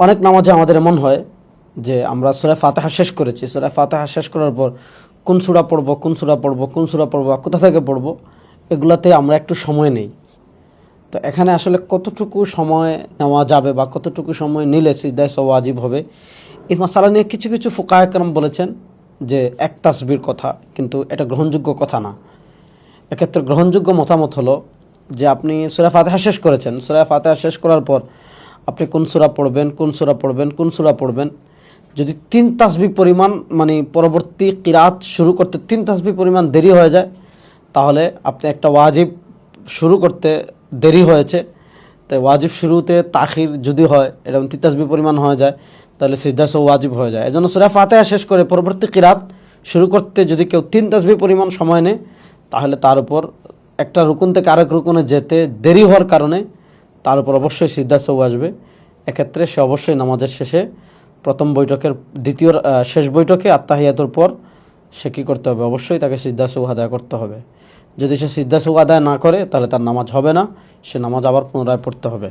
অনেক নামাজে আমাদের এমন হয় যে আমরা সূরা ফাতিহা শেষ করেছি, সূরা ফাতিহা শেষ করার পর কোন সূরা পড়ব, কোন সূরা পড়ব, কোন সূরা পড়ব, কোথা থেকে পড়ব, এগুলাতে আমরা একটু সময় নেই। তো এখানে আসলে কতটুকু সময় নেওয়া যাবে বা কতটুকু সময় নিলে সিজদায়ে সাহু ওয়াজিব হবে, এই মাসালা নিয়ে কিছু কিছু ফুকাহা কেরাম বলেছেন যে এক তাসবির কথা, কিন্তু এটা গ্রহণযোগ্য কথা না। এক্ষেত্রে গ্রহণযোগ্য মতামত হলো যে আপনি সূরা ফাতিহা শেষ করেছেন, সূরা ফাতিহা শেষ করার পর আপনি কোন সূরা পড়বেন, কোন সূরা পড়বেন, কোন সূরা পড়বেন, যদি 3 তাসবিহ পরিমাণ মানে পরবর্তী কিরাত শুরু করতে 3 তাসবিহ পরিমাণ দেরি হয়ে যায়, তাহলে আপনি একটা ওয়াজিব শুরু করতে দেরি হয়েছে, তাই ওয়াজিব শুরুতে তাখির যদি হয়, এরকম 3 তাসবিহ পরিমাণ হয়ে যায়, তাহলে সিজদায়ে সাহু ওয়াজিব হয়ে যায়। এজন্য সূরা ফাতিহা শেষ করে পরবর্তী কিরাত শুরু করতে যদি কেউ 3 তাসবিহ পরিমাণ সময় নেয়, তাহলে তার উপর একটা রুকুন থেকে আরেক রুকুনে যেতে দেরি হওয়ার কারণে তার উপর অবশ্যই সিজদায়ে সাহু আসবে। এক্ষেত্রে সে অবশ্যই নামাজের শেষে প্রথম বৈঠকের শেষ বৈঠকে আত্তাহিয়াতুর পর সে কী করতে হবে, অবশ্যই তাকে সিজদায়ে সাহু আদায় করতে হবে। যদি সে সিজদায়ে সাহু আদায় না করে তাহলে তার নামাজ হবে না, সে নামাজ আবার পুনরায় পড়তে হবে।